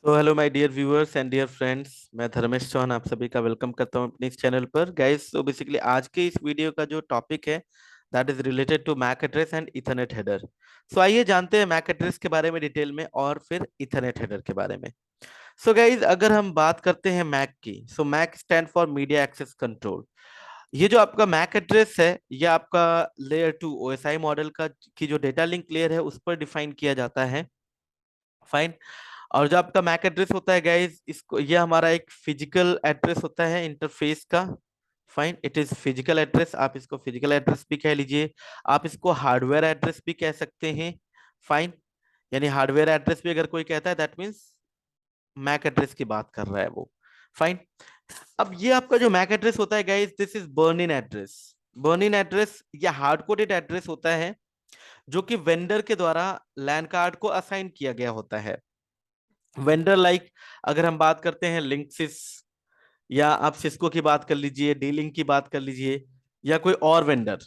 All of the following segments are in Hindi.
तो hello my dear viewers and dear friends, मैं धर्मेश चौहान आप सभी का वेलकम करता हूं अपने इस चैनल पर। गाइस, तो बेसिकली आज के इस वीडियो का जो टॉपिक है that is related to MAC address and ethernet header. So आइए जानते हैं मैक एड्रेस के बारे में डिटेल में और फिर इथरनेट हेडर के बारे में। सो गाइस, अगर हम बात करते हैं मैक की, so MAC stand for media access control. ये जो आपका मैक एड्रेस है, ये आपका लेयर 2 ओएसआई मॉडल का की जो डेटा लिंक लेयर है उस पर डिफाइन किया जाता है। फाइन। और जो आपका मैक एड्रेस होता है गाइस, इसको ये हमारा एक फिजिकल एड्रेस होता है इंटरफेस का। Fine, it is physical address. आप इसको फिजिकल एड्रेस भी कह लीजिए, आप इसको हार्डवेयर एड्रेस भी कह सकते हैं। फाइन, यानी हार्डवेयर एड्रेस भी अगर कोई कहता है दैट मीन्स मैक एड्रेस की बात कर रहा है वो। फाइन। अब ये आपका जो मैक एड्रेस होता है guys, this is burn in address. Burn in address या हार्ड कोडेड एड्रेस होता है जो कि वेंडर के द्वारा लैन कार्ड को असाइन किया गया होता है। वेंडर लाइक अगर हम बात करते हैं लिंक्सिस, या आप सिस्को की बात कर लीजिए, डी लिंक की बात कर लीजिए, या कोई और वेंडर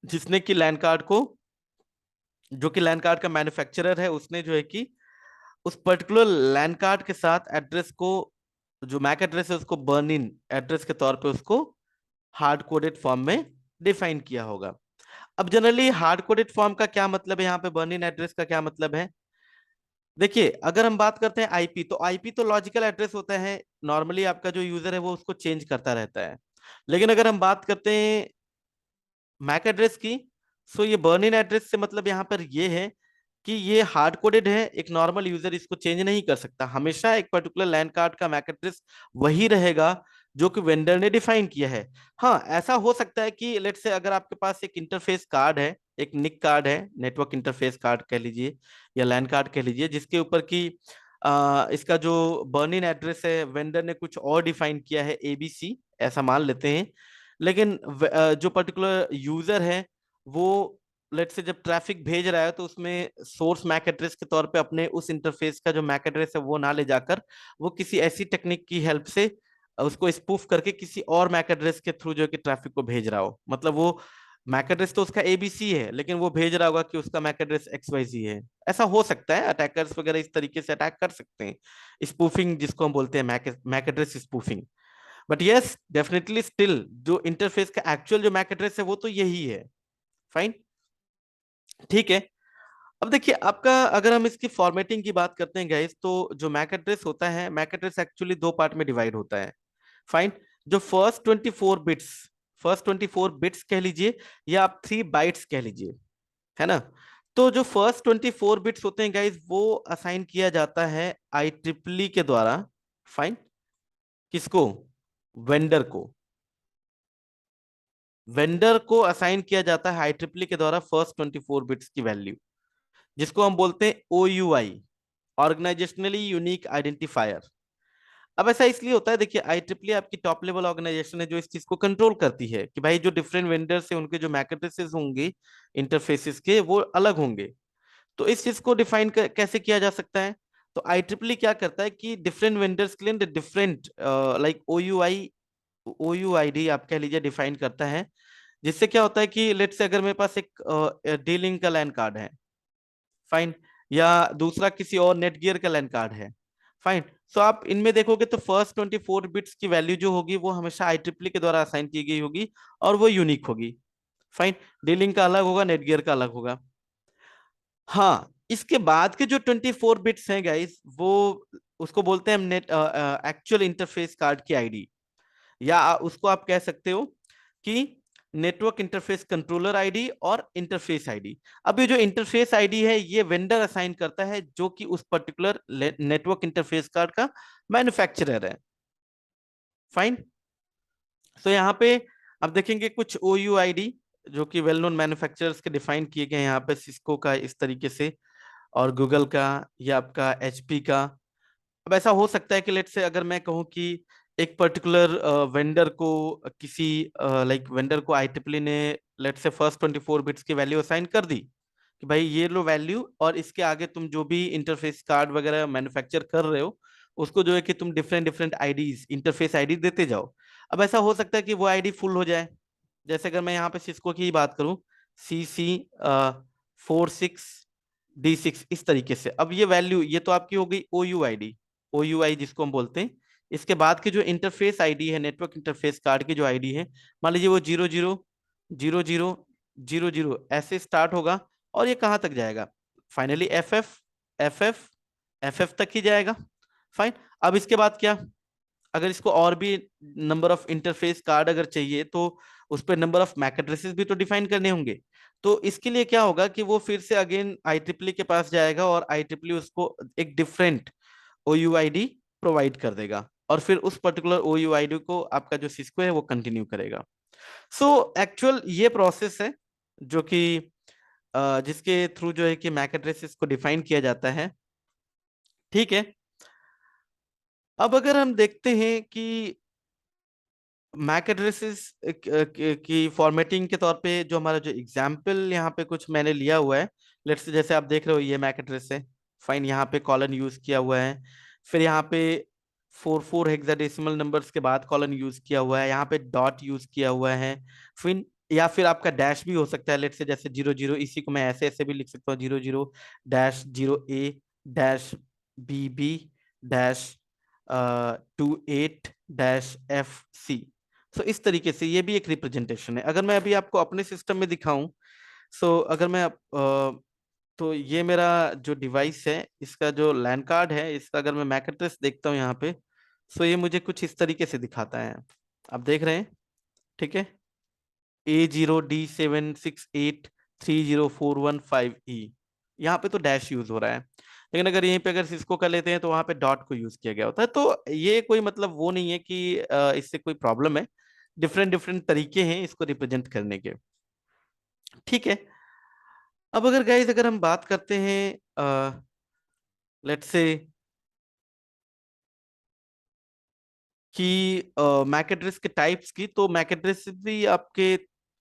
जिसने कि लैन कार्ड को, जो कि लैन कार्ड का मैन्युफैक्चरर है, उसने जो है कि उस पर्टिकुलर लैन कार्ड के साथ एड्रेस को, जो मैक एड्रेस है उसको बर्न इन एड्रेस के तौर पे उसको हार्ड कोडेड फॉर्म में डिफाइन किया होगा। अब जनरली हार्ड कोडेड फॉर्म का क्या मतलब है, यहाँ पे बर्न इन एड्रेस का क्या मतलब है? देखिए, अगर हम बात करते हैं आईपी, तो आईपी तो लॉजिकल एड्रेस होता है। नॉर्मली आपका जो यूजर है वो उसको चेंज करता रहता है। लेकिन अगर हम बात करते हैं मैक एड्रेस की, सो ये बर्न इन एड्रेस से मतलब यहाँ पर ये है कि ये हार्ड कोडेड है। एक नॉर्मल यूजर इसको चेंज नहीं कर सकता। हमेशा एक पर्टिकुलर लैन कार्ड का मैक एड्रेस वही रहेगा जो कि वेंडर ने डिफाइन किया है। हाँ, ऐसा हो सकता है कि लेट से अगर आपके पास एक इंटरफेस कार्ड है, एक निक कार्ड है, नेटवर्क इंटरफेस कार्ड कह लीजिए या लैन कार्ड कह लीजिए, जिसके ऊपर की इसका जो बर्न इन एड्रेस है वेंडर ने कुछ और डिफाइन किया है, एबीसी ऐसा मान लेते हैं। लेकिन जो पर्टिकुलर यूजर है वो लेट से जब ट्रैफिक भेज रहा है तो उसमें सोर्स मैक एड्रेस के तौर पे अपने उस इंटरफेस का जो मैक एड्रेस है वो ना ले जाकर वो किसी ऐसी टेक्निक की हेल्प से उसको स्पूफ करके किसी और मैक एड्रेस के थ्रू जो है कि ट्रैफिक को भेज रहा हो। मतलब वो मैक एड्रेस तो उसका एबीसी है लेकिन वो भेज रहा होगा कि उसका मैक एड्रेस XYZ है। ऐसा हो सकता है, अटैकर्स वगैरह इस तरीके से अटैक कर सकते हैं, स्पूफिंग जिसको हम बोलते हैं, MAC address spoofing. But yes, definitely still जो इंटरफेस का एक्चुअल जो मैक एड्रेस है वो तो यही है। फाइन, ठीक है। अब देखिए आपका, अगर हम इसकी फॉर्मेटिंग की बात करते हैं गाइस, तो जो मैक एड्रेस होता है, मैक एड्रेस एक्चुअली दो पार्ट में डिवाइड होता है। फाइन। जो फर्स्ट 24 बिट्स कह लीजिए, या आप 3 बाइट्स कह लीजिए, है ना। तो जो फर्स्ट 24 बिट्स होते हैं गाइस, वो असाइन किया जाता है IEEE के द्वारा। फाइन। किसको? वेंडर को। वेंडर को असाइन किया जाता है IEEE के द्वारा फर्स्ट 24 बिट्स की वैल्यू, जिसको हम बोलते हैं OUI, ऑर्गेनाइजेशनली यूनिक आइडेंटिफायर। अब ऐसा इसलिए होता है, देखिए IEEE आपकी टॉप लेवल ऑर्गेनाइजेशन है जो इस चीज को कंट्रोल करती है कि भाई जो डिफरेंट वेंडर्स है उनके जो मैक एड्रेसेस होंगे इंटरफेसेस के वो अलग होंगे। तो इस चीज को डिफाइन कैसे किया जा सकता है? तो IEEE क्या करता है कि डिफरेंट वेंडर्स के लिए डिफरेंट लाइक OUID आप कह लीजिए डिफाइन करता है। जिससे क्या होता है कि लेट से अगर मेरे पास एक डी लिंक का लैन कार्ड है, फाइन, या दूसरा किसी और नेटगियर का लैन कार्ड है, फाइन। सो आप इनमें देखोगे तो फर्स्ट 24 बिट्स की वैल्यू जो होगी वो हमेशा IEEE के द्वारा असाइन की गई होगी और वो यूनिक होगी। फाइन। डीलिंग का अलग होगा, नेटगियर का अलग होगा। हाँ, इसके बाद के जो 24 बिट्स हैं गाइस, वो उसको बोलते हैं हम नेट एक्चुअल इंटरफेस कार्ड की आईडी, या उसको आप कह सकते हो कि नेटवर्क इंटरफेस कंट्रोलर आईडी और इंटरफेस आईडी। अब ये जो इंटरफेस आईडी है ये वेंडर असाइन करता है जो कि उस पर्टिकुलर नेटवर्क इंटरफेस कार्ड का मैन्युफैक्चरर है। फाइन। तो यहाँ पे अब देखेंगे कुछ OUID जो कि वेल नोन मैन्युफैक्चरर्स के डिफाइन किए गए हैं, यहाँ पे सिस्को का इस तरीके से, और गूगल का, या आपका HP का। अब ऐसा हो सकता है कि लेट से अगर मैं कहूँ कि एक पर्टिकुलर वेंडर को किसी लाइक वेंडर को IEEE ने लेट से फर्स्ट 24 बिट्स की वैल्यू असाइन कर दी कि भाई ये लो वैल्यू, और इसके आगे तुम जो भी इंटरफेस कार्ड वगैरह मैन्युफैक्चर कर रहे हो उसको जो है कि तुम different different IDs, interface ID देते जाओ। अब ऐसा हो सकता है कि वो आईडी फुल हो जाए। जैसे अगर मैं यहाँ पे सिस्को की ही बात करूँ, CC 46 D6 इस तरीके से। अब ये वैल्यू, ये तो आपकी हो गई OUID, OUI जिसको हम बोलते हैं। इसके बाद की जो इंटरफेस आईडी है, नेटवर्क इंटरफेस कार्ड की जो आईडी है, मान लीजिए वो 000000 ऐसे स्टार्ट होगा, और ये कहाँ तक जाएगा, फाइनली FF FF तक ही जाएगा। फाइन। अब इसके बाद क्या, अगर इसको और भी नंबर ऑफ इंटरफेस कार्ड अगर चाहिए, तो उस पर नंबर ऑफ मैक एड्रेसेस भी तो डिफाइन करने होंगे। तो इसके लिए क्या होगा कि वो फिर से अगेन IEEE के पास जाएगा, और IEEE उसको एक डिफरेंट OUID प्रोवाइड कर देगा, और फिर उस पर्टिकुलर OUID को आपका जो सिस्को है वो कंटिन्यू करेगा। सो एक्चुअल ये प्रोसेस है जो कि जिसके थ्रू जो है कि मैक एड्रेसेस को डिफाइन किया जाता है। ठीक है। अब अगर हम देखते हैं कि मैक एड्रेसेस की फॉर्मेटिंग के तौर पे, जो हमारा जो एग्जाम्पल यहाँ पे कुछ मैंने लिया हुआ है, लेट्स से जैसे आप देख रहे हो ये मैक एड्रेस है। फाइन, यहाँ पे कॉलन यूज किया हुआ है, फिर यहाँ पे 4 हेक्साडेसिमल नंबर्स के बाद कॉलन यूज किया हुआ है, यहाँ पे डॉट यूज किया हुआ है। फिर या फिर आपका डैश भी हो सकता है, लेट्स से जैसे 00, इसी को मैं ऐसे ऐसे भी लिख सकता हूँ, 00-0A-BB-28-FC। सो इस तरीके से ये भी एक रिप्रेजेंटेशन है। अगर मैं अभी आपको अपने सिस्टम में दिखाऊं, सो अगर मैं तो ये मेरा जो डिवाइस है, इसका जो लैन कार्ड है, इसका अगर मैं मैक एड्रेस देखता हूँ यहाँ पे, सो ये मुझे कुछ इस तरीके से दिखाता है। आप देख रहे हैं, ठीक है, A0D76830415E। यहाँ पे तो डैश यूज हो रहा है, लेकिन अगर यहीं पे अगर सिस्को का लेते हैं तो वहां पे डॉट को यूज किया गया होता है। तो ये कोई मतलब वो नहीं है कि इससे कोई प्रॉब्लम है। डिफरेंट डिफरेंट तरीके हैं इसको रिप्रेजेंट करने के। ठीक है। अब अगर गाइस अगर हम बात करते हैं लेट्स से कि मैक एड्रेस के टाइप्स की, तो मैक एड्रेस भी आपके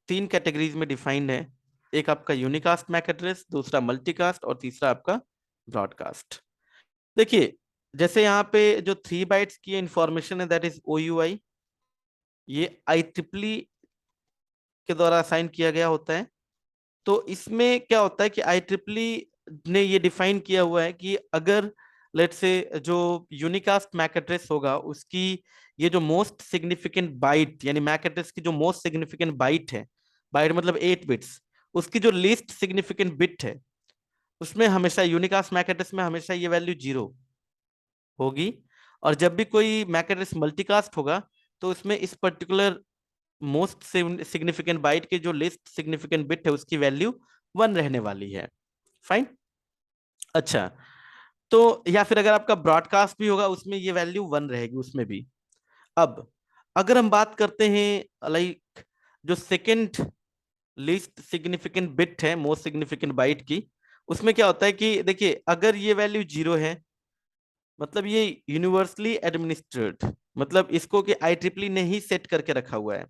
3 कैटेगरीज में डिफाइंड है। एक आपका यूनिकास्ट मैक एड्रेस, दूसरा मल्टीकास्ट, और तीसरा आपका ब्रॉडकास्ट। देखिए, जैसे यहाँ पे जो 3 बाइट्स की इंफॉर्मेशन है, दैट इज OUI, ये IEEE के द्वारा असाइन किया गया होता है। तो इसमें क्या होता है कि IEEE ने ये डिफाइन किया हुआ है कि अगर लेट्स से जो यूनिकास्ट मैक एड्रेस होगा, उसकी ये जो मोस्ट सिग्निफिकेंट बाइट, यानी मैक एड्रेस की जो मोस्ट सिग्निफिकेंट बाइट है, बाइट मतलब 8 बिट्स, उसकी जो लीस्ट सिग्निफिकेंट बिट है, उसमें हमेशा यूनिकास्ट मैक एड्रेस में हमेशा ये वैल्यू 0 होगी। और जब भी कोई मैक एड्रेस मल्टीकास्ट होगा, तो उसमें इस पर्टिकुलर मोस्ट सिग्निफिकेंट बाइट के जो लिस्ट सिग्निफिकेंट बिट है, उसकी वैल्यू 1 रहने वाली है। फाइन। अच्छा, तो या फिर अगर आपका ब्रॉडकास्ट भी होगा, उसमें ये वैल्यू 1 रहेगी उसमें भी। अब अगर हम बात करते हैं लाइक जो सेकंड लीस्ट सिग्निफिकेंट बिट है मोस्ट सिग्निफिकेंट बाइट की, उसमें क्या होता है कि देखिए, अगर ये वैल्यू 0 है, मतलब ये यूनिवर्सली एडमिनिस्ट्रेड, मतलब इसको कि IEEE ने ही सेट करके रखा हुआ है।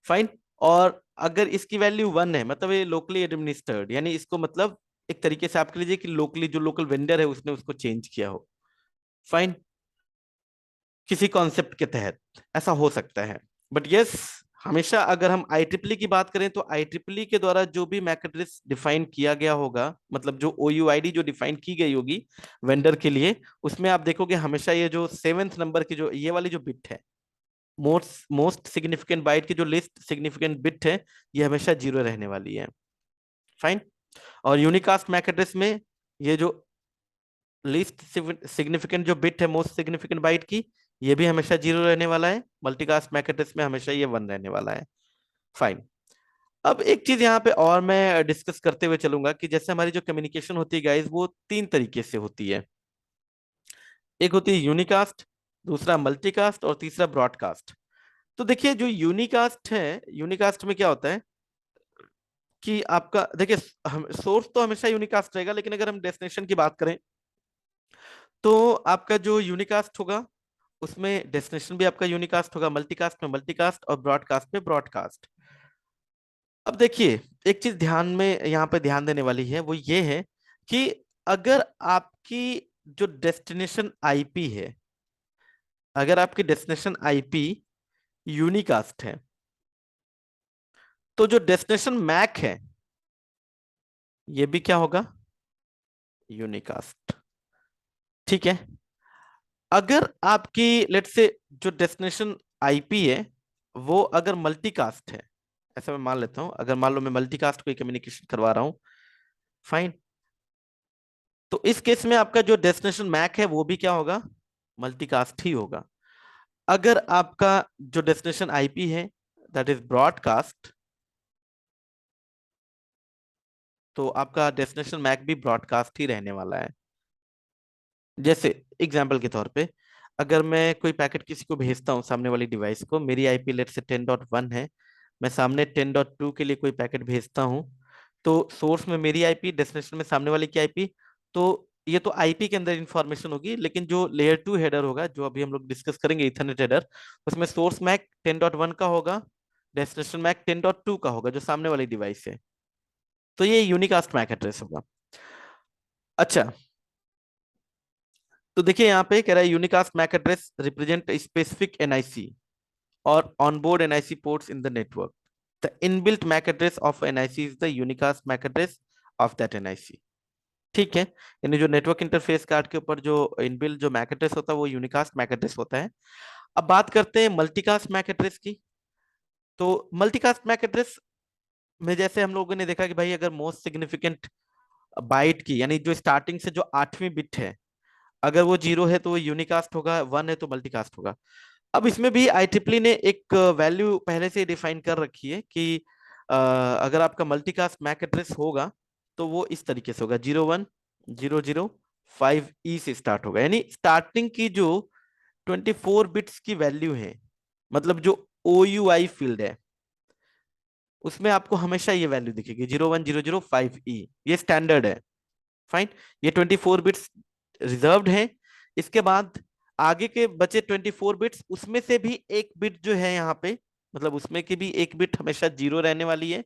फाइन। और अगर इसकी वैल्यू 1 है, मतलब ये लोकली एडमिनिस्टर्ड, यानी इसको मतलब एक तरीके से आप कह लीजिए कि लोकली जो लोकल वेंडर है उसने उसको चेंज किया हो। फाइन। किसी कॉन्सेप्ट के तहत ऐसा हो सकता है। बट यस, हमेशा अगर हम IEEE की बात करें, तो IEEE के द्वारा जो भी मैक एड्रेस डिफाइन किया गया होगा, मतलब जो OUID जो डिफाइन की गई होगी वेंडर के लिए, उसमें आप देखोगे हमेशा ये जो 7th नंबर की जो ये वाली जो बिट है, मोस्ट सिग्निफिकेंट बाइट की जो लिस्ट सिग्निफिकेंट बिट है, ये हमेशा 0 रहने वाली है। फाइन। और यूनिकास्ट मैक एड्रेस में ये जो लीस्ट सिग्निफिकेंट जो बिट है मोस्ट सिग्निफिकेंट बाइट की, ये भी हमेशा 0 रहने वाला है। मल्टीकास्ट मैक एड्रेस में हमेशा ये 1 रहने वाला है। फाइन। अब एक चीज यहाँ पे और मैं डिस्कस करते हुए चलूंगा कि जैसे हमारी जो कम्युनिकेशन होती है गाइस, वो 3 तरीके से होती है। एक होती है यूनिकास्ट, दूसरा मल्टीकास्ट, और तीसरा ब्रॉडकास्ट। तो देखिए, जो यूनिकास्ट है, यूनिकास्ट में क्या होता है कि आपका देखिए, सोर्स तो हमेशा यूनिकास्ट रहेगा, लेकिन अगर हम डेस्टिनेशन की बात करें, तो आपका जो यूनिकास्ट होगा, उसमें डेस्टिनेशन भी आपका यूनिकास्ट होगा, मल्टीकास्ट में मल्टीकास्ट, और ब्रॉडकास्ट में ब्रॉडकास्ट। अब देखिए, एक चीज ध्यान में यहाँ पे ध्यान देने वाली है, वो ये है कि अगर आपकी जो डेस्टिनेशन आईपी है, अगर आपकी डेस्टिनेशन आईपी यूनिकास्ट है, तो जो डेस्टिनेशन मैक है, ये भी क्या होगा, यूनिकास्ट। ठीक है, अगर आपकी लेट से जो डेस्टिनेशन आईपी है वो अगर मल्टीकास्ट है, ऐसा मैं मान लेता हूं, अगर मान लो मैं मल्टीकास्ट कोई कम्युनिकेशन करवा रहा हूं, फाइन, तो इस केस में आपका जो डेस्टिनेशन मैक है वो भी क्या होगा, मल्टीकास्ट ही होगा। अगर आपका जो डेस्टिनेशन आईपी है दैट इज ब्रॉडकास्ट, तो आपका डेस्टिनेशन मैक भी ब्रॉडकास्ट ही रहने वाला है। जैसे एग्जाम्पल के तौर पे, अगर मैं कोई पैकेट किसी को भेजता हूँ सामने वाली डिवाइस को, मेरी आईपी लेट से 10.1 है, मैं सामने 10.2 के लिए कोई पैकेट भेजता हूँ, तो सोर्स में मेरी आईपी, डेस्टिनेशन में सामने वाले की आईपी, तो ये तो आईपी के अंदर इंफॉर्मेशन होगी, लेकिन जो लेयर 2 हेडर होगा जो अभी हम लोग डिस्कस करेंगे इथरनेट हेडर, उसमें सोर्स मैक 10.1 का होगा, डेस्टिनेशन मैक 10.2 का होगा जो सामने वाली डिवाइस है। तो ये यूनिकास्ट मैक एड्रेस होगा। अच्छा, तो देखिए यहाँ पे कह रहा है unicast MAC address represent specific NIC और onboard NIC ports in the network. The inbuilt MAC address of NIC is the unicast MAC address of that NIC. ठीक है, यानी जो नेटवर्क इंटरफेस कार्ड के ऊपर जो इनबिल्ट जो मैक एड्रेस होता है वो यूनिकास्ट मैक एड्रेस होता है। अब बात करते हैं मल्टीकास्ट मैक एड्रेस की। तो मल्टीकास्ट मैक एड्रेस में जैसे हम लोगों ने देखा कि भाई अगर मोस्ट सिग्निफिकेंट बाइट की, यानी जो स्टार्टिंग से जो 8वीं बिट है, अगर वो 0 है तो वो यूनिकास्ट होगा, 1 है तो मल्टीकास्ट होगा। अब इसमें भी IEEE ने एक वैल्यू पहले से डिफाइन कर रखी है कि अगर आपका मल्टीकास्ट मैक एड्रेस होगा तो वो इस तरीके से होगा, 010005E से स्टार्ट होगा, यानी स्टार्टिंग की जो 24 बिट्स की वैल्यू है, मतलब जो OUI फील्ड है उसमें आपको हमेशा ये वैल्यू दिखेगी 010005E, ये स्टैंडर्ड है। फाइन, ये 24 बिट्स रिजर्व्ड है। इसके बाद आगे के बचे 24 बिट्स, उसमें से भी एक बिट जो है यहाँ पे, मतलब उसमें की भी एक बिट हमेशा 0 रहने वाली है।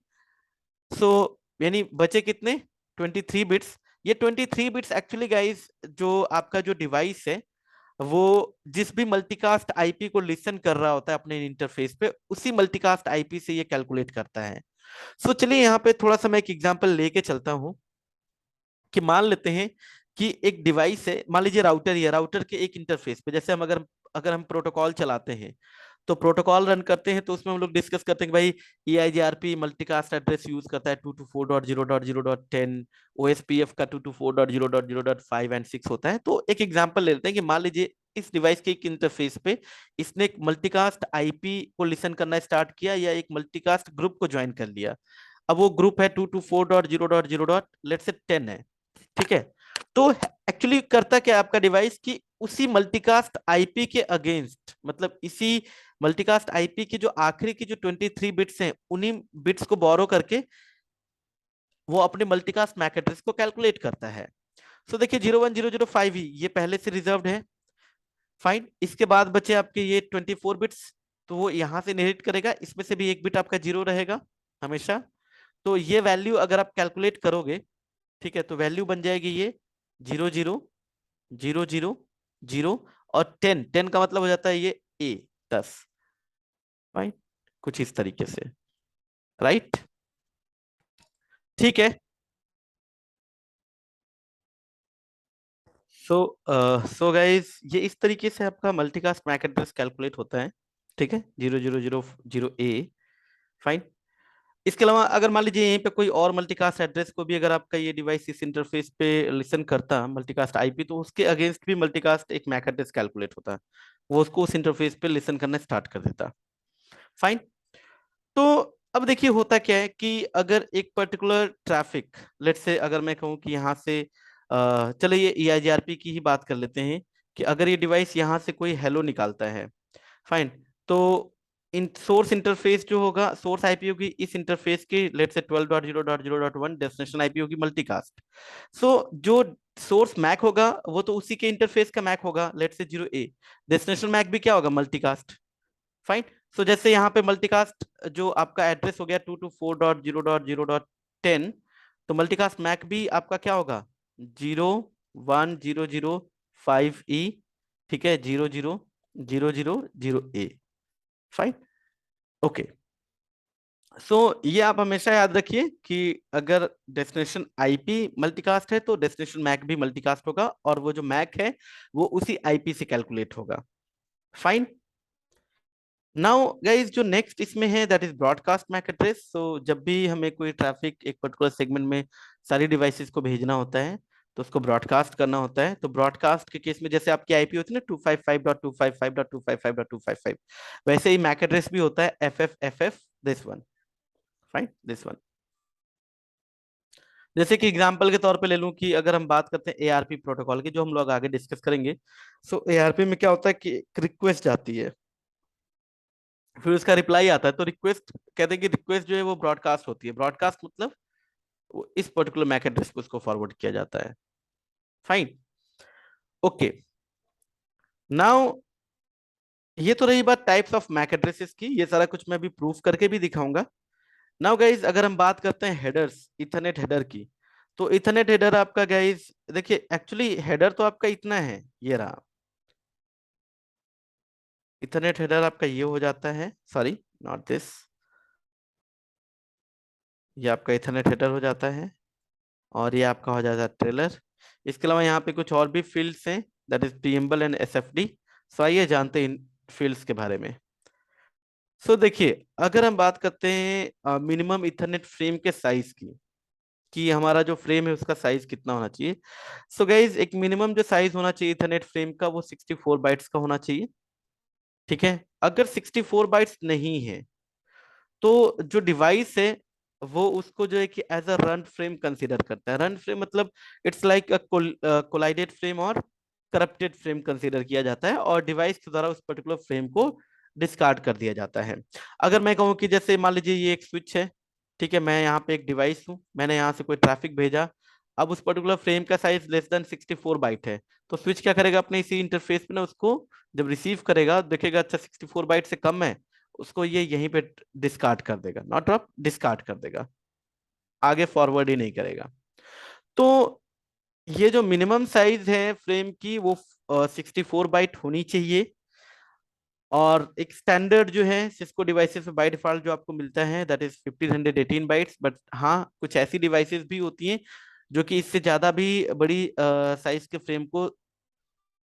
सो यानी बचे कितने, 23 बिट्स। ये 23 बिट्स एक्चुअली गाइस जो आपका जो डिवाइस है वो जिस भी मल्टीकास्ट आईपी को लिसन कर रहा होता है अपने इंटरफेस पे, उसी मल्टीकास्ट आईपी से ये कैलकुलेट करता है। सो चलिए यहाँ पे थोड़ा सा मैं एक एग्जांपल लेके चलता हूँ कि मान लेते हैं कि एक डिवाइस है, मान लीजिए राउटर ही है, राउटर के एक इंटरफेस पे जैसे हम अगर अगर हम प्रोटोकॉल चलाते हैं, तो प्रोटोकॉल रन करते हैं तो उसमें हम लोग डिस्कस करते हैं कि भाई EIGRP मल्टीकास्ट एड्रेस यूज करता है 224.0.0.10, OSPF का 224.0.0.5 एंड 6 होता है। तो एक एग्जांपल ले लेते हैं कि मान लीजिए इस डिवाइस के एक इंटरफेस पे इसने एक मल्टीकास्ट आईपी को लिसन करना स्टार्ट किया या एक मल्टीकास्ट ग्रुप को ज्वाइन कर लिया। अब वो ग्रुप है 224.0.0. लेट्स से 10 है। ठीक है, तो एक्चुअली करता क्या आपका डिवाइस कि उसी मल्टीकास्ट आईपी के अगेंस्ट, मतलब इसी मल्टीकास्ट आईपी की जो आखिरी की जो 23 बिट्स हैं उन्हीं बिट्स को बोरो करके वो अपने मल्टीकास्ट मैक एड्रेस को कैलकुलेट करता है। सो देखिए 010005 ही ये पहले से रिजर्व्ड है। फाइन, इसके बाद बचे आपके ये 24 बिट्स, तो वो यहां से इनहेरिट करेगा, इसमें से भी एक बिट आपका 0 रहेगा हमेशा। तो ये वैल्यू अगर आप कैलकुलेट करोगे, ठीक है, तो वैल्यू बन जाएगी ये 0000 और 10 का मतलब हो जाता है ये A 10। राइट, कुछ इस तरीके से, राइट। ठीक है, सो सो गाइस ये इस तरीके से आपका मल्टीकास्ट मैक एड्रेस कैलकुलेट होता है। ठीक है, 0000 A। फाइन, इसके अलावा अगर मान लीजिए यहीं पे कोई और मल्टीकास्ट एड्रेस को भी अगर आपका ये डिवाइस इस इंटरफेस पे लिसन करता मल्टीकास्ट आईपी, तो उसके अगेंस्ट भी मल्टीकास्ट एक मैक एड्रेस कैलकुलेट होता, वो उसको उस इंटरफेस पे लिसन करना स्टार्ट कर देता। फाइन, तो अब देखिए होता क्या है कि अगर एक पर्टिकुलर ट्रैफिक, लेट से अगर मैं कहूँ कि यहाँ से चले ये EIGRP की ही बात कर लेते हैं कि अगर ये डिवाइस यहाँ से कोई हेलो निकालता है, फाइन, तो इन सोर्स इंटरफेस जो होगा, सोर्स आईपी होगी इस इंटरफेस की लेट से 12.0.0.1, डेस्टिनेशन आईपी होगी मल्टीकास्ट। सो जो सोर्स मैक होगा वो तो उसी के इंटरफेस का मैक होगा, लेट से 0A, डेस्टिनेशन मैक भी क्या होगा, मल्टीकास्ट। फाइन, सो जैसे यहाँ पे मल्टीकास्ट जो आपका एड्रेस हो गया 224.0.0.10, तो मल्टीकास्ट मैक भी आपका क्या होगा 010005E। ठीक है, 0000A। Fine, okay. ये आप हमेशा याद रखिए कि अगर डेस्टिनेशन आईपी मल्टीकास्ट है तो डेस्टिनेशन मैक भी मल्टीकास्ट होगा, और वो जो मैक है वो उसी आईपी से कैलकुलेट होगा। फाइन। नाउ गाइस, जो नेक्स्ट इसमें है that is broadcast MAC address. जब भी हमें कोई ट्रैफिक एक पर्टिकुलर सेगमेंट में सारी डिवाइसेस को भेजना होता है तो उसको ब्रॉडकास्ट करना होता है। तो ब्रॉडकास्ट के केस में जैसे आपकी आईपी होती है ना 255.255.255.255, वैसे ही मैक एड्रेस भी होता है FFFF, this one. Fine, this one. जैसे कि एग्जांपल के तौर पे ले लूं कि अगर हम बात करते हैं एआरपी प्रोटोकॉल की, जो हम लोग आगे डिस्कस करेंगे। एआरपी में क्या होता है कि एक रिक्वेस्ट जाती है, फिर उसका रिप्लाई आता है। तो रिक्वेस्ट कहते हैं कि रिक्वेस्ट जो है वो ब्रॉडकास्ट होती है। ब्रॉडकास्ट मतलब वो इस पर्टिकुलर मैक एड्रेस को उसको फॉरवर्ड किया जाता है। फाइन। ओके। नाउ ये तो रही बात टाइप्स ऑफ मैक एड्रेसेस की, ये सारा कुछ मैं अभी प्रूफ करके भी दिखाऊंगा। नाउ गाइज, अगर हम बात करते हैं हेडर्स, इथरनेट हेडर की, तो इथरनेट हेडर आपका गाइज देखिए, एक्चुअली हेडर तो आपका इतना है, ये रहा। इथरनेट हेडर आपका ये हो जाता है, सॉरी नॉट दिस, ये आपका इथरनेट हेडर हो जाता है, और ये आपका हो जाता है ट्रेलर। इसके अलावा यहाँ पे कुछ और भी फील्ड्स हैं, that is preamble and SFD. आइए जानते हैं इन फील्ड्स के बारे में। देखिए, अगर हम बात करते हैं मिनिमम इथरनेट फ्रेम के साइज की, कि हमारा जो फ्रेम है उसका साइज कितना होना चाहिए। गाइज, एक मिनिमम जो साइज होना चाहिए इथरनेट फ्रेम का वो 64 बाइट्स का होना चाहिए। ठीक है। अगर 64 बाइट्स नहीं है तो जो डिवाइस है वो उसको जो है कि as a runt frame consider करता है। रन फ्रेम मतलब it's like a collided frame और करप्टेड फ्रेम कंसीडर किया जाता है, और डिवाइस के द्वारा उस पर्टिकुलर फ्रेम को डिस्कार्ड कर दिया जाता है। अगर मैं कहूँ कि जैसे मान लीजिए ये एक स्विच है, ठीक है, मैं यहाँ पे एक डिवाइस हूँ, मैंने यहाँ से कोई ट्रैफिक भेजा, अब उस पर्टिकुलर फ्रेम का साइज लेस देन 64 बाइट है, तो स्विच क्या करेगा, अपने इसी इंटरफेस पे ना उसको जब रिसीव करेगा देखेगा अच्छा 64 बाइट से कम है, उसको ये यहीं पे डिस्कार्ड कर देगा, नॉट ड्रॉप, डिस्कार्ड कर देगा, आगे फॉरवर्ड ही नहीं करेगा। तो ये जो मिनिमम साइज है फ्रेम की वो 64 बाइट होनी चाहिए। और एक स्टैंडर्ड जो है सिस्को डिवाइसेस में बाय डिफॉल्ट जो आपको मिलता है दैट इज 1518 बाइट्स, बट हाँ कुछ ऐसी डिवाइसेस भी होती हैं जो कि इससे ज्यादा भी बड़ी साइज के फ्रेम को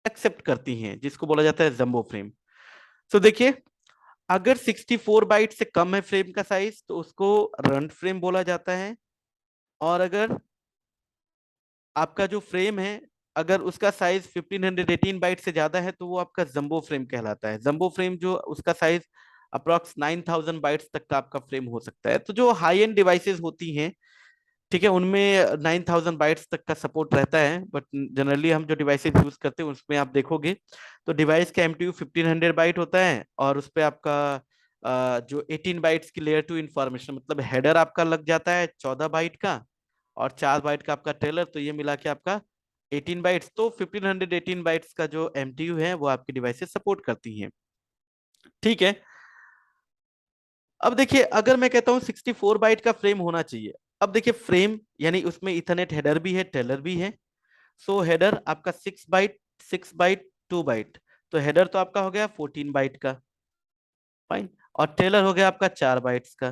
एक्सेप्ट करती हैं, जिसको बोला जाता है जंबो फ्रेम। देखिए, अगर 64 बाइट से कम है फ्रेम का साइज तो उसको रन फ्रेम बोला जाता है, और अगर आपका जो फ्रेम है अगर उसका साइज 1518 बाइट से ज्यादा है तो वो आपका जंबो फ्रेम कहलाता है। जंबो फ्रेम जो उसका साइज अप्रॉक्स 9000 बाइट्स तक का आपका फ्रेम हो सकता है। तो जो हाई एंड डिवाइसेस होती हैं, ठीक है, उनमें 9000 बाइट्स तक का सपोर्ट रहता है, बट जनरली हम जो डिवाइसेस यूज करते हैं उसमें आप देखोगे तो डिवाइस का एमटीयू 1500 बाइट होता है, और उस पे आपका जो 18 बाइट्स की लेयर टू इंफॉर्मेशन मतलब हेडर आपका लग जाता है 14 बाइट का, और 4 बाइट का आपका ट्रेलर, तो ये मिला के आपका 18 बाइट्स। तो 1518 बाइट्स का जो एमटीयू है वो आपकी डिवाइसेस सपोर्ट करती हैं। ठीक है। अब देखिए, अगर मैं कहता हूँ 64 बाइट का फ्रेम होना चाहिए, अब देखिए फ्रेम यानी उसमें इथरनेट हेडर भी है, टेलर भी है। हेडर आपका 6 बाइट, 6 बाइट, 2 बाइट, तो हेडर तो आपका हो गया 14 बाइट का। फाइन। और टेलर हो गया आपका 4 बाइट्स का।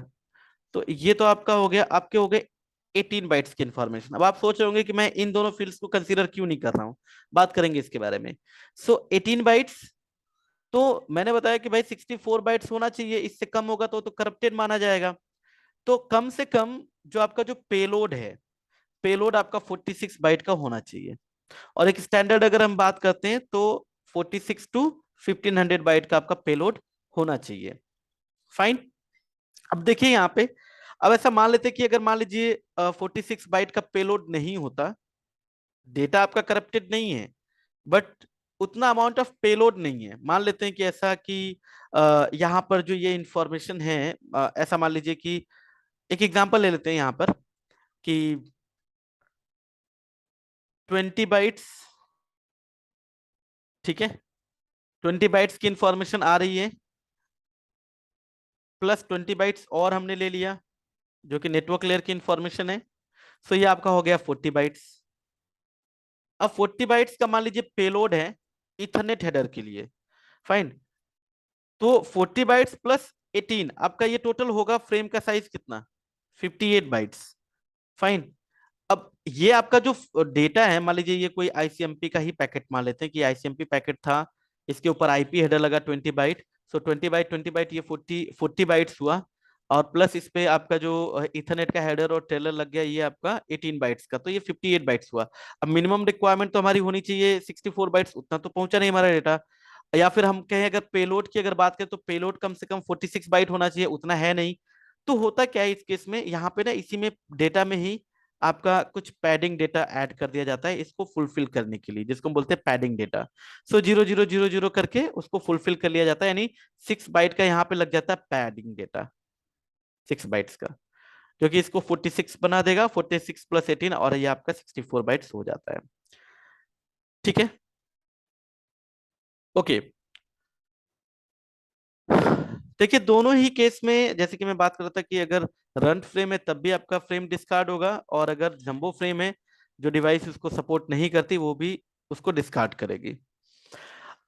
तो ये तो आपका हो गया, आपके हो गए 18 बाइट्स की इंफॉर्मेशन। अब आप सोच रहे होंगे कि मैं इन दोनों फील्ड्स को कंसीडर क्यों नहीं कर रहा हूं, बात करेंगे इसके बारे में। 18 बाइट्स, तो मैंने बताया कि भाई 64 बाइट्स होना चाहिए, इससे कम होगा तो करप्टेड माना जाएगा। तो कम से कम जो आपका जो पेलोड है, पेलोड आपका 46 बाइट का होना चाहिए। और एक स्टैंडर्ड अगर हम बात करते हैं तो 46 टू 1500 बाइट का आपका पेलोड होना चाहिए। फाइन। अब देखिए यहाँ पे, अब ऐसा मान लेते हैं कि अगर मान लीजिए 46 बाइट का पेलोड नहीं होता, डेटा आपका करप्टेड नहीं है, बट उतना अमाउंट ऑफ पेलोड नहीं है। मान लेते हैं कि ऐसा कि यहाँ पर जो ये इंफॉर्मेशन है, ऐसा मान लीजिए कि एक एग्जांपल ले लेते हैं यहाँ पर कि 20 बाइट्स, ठीक है, 20 बाइट्स की इंफॉर्मेशन आ रही है, प्लस 20 बाइट्स और हमने ले लिया जो कि नेटवर्क लेयर की इंफॉर्मेशन है। ये आपका हो गया 40 बाइट्स। अब 40 बाइट्स का मान लीजिए पेलोड है इथरनेट हेडर के लिए। फाइन। तो 40 बाइट्स प्लस 18, आपका ये टोटल होगा फ्रेम का साइज कितना, 58 बाइट्स। फाइन। अब ये आपका जो डेटा है, मान लीजिए ये कोई आईसीएमपी का ही पैकेट मान लेते हैं कि आईसीएमपी पैकेट था, इसके ऊपर आईपी हेडर लगा 20 बाइट। सो 20 बाइट ये 40 बाइट्स हुआ, और प्लस इस पे आपका जो इथरनेट का हेडर और टेलर लग गया, ये आपका 18 बाइट्स का, तो ये 58 बाइट्स हुआ। अब मिनिमम रिक्वायरमेंट तो हमारी होनी चाहिए 64 बाइट्स, उतना तो पहुंचा नहीं हमारा डेटा। या फिर हम कहें अगर पेलोड की अगर बात करें तो पेलोड कम से कम 46 बाइट होना चाहिए, उतना है नहीं। तो होता क्या है इस केस में, यहाँ पे ना इसी में डेटा में ही आपका कुछ पैडिंग डेटा ऐड कर दिया जाता है इसको फुलफिल करने के लिए, जिसको हम बोलते हैं पैडिंग डेटा। सो 0000 करके उसको फुलफिल कर लिया जाता है, यानी 6 बाइट का यहाँ पे लग जाता है पैडिंग डेटा, 6 बाइट्स का, जो कि इसको 46 बना देगा, 46 + 18, और ये आपका 64 बाइट्स हो जाता है। ठीक है, ओके। देखिए दोनों ही केस में जैसे कि मैं बात कर रहा था कि अगर रन फ्रेम है तब भी आपका फ्रेम डिस्कार्ड होगा, और अगर जंबो फ्रेम है जो डिवाइस उसको सपोर्ट नहीं करती वो भी उसको डिस्कार्ड करेगी।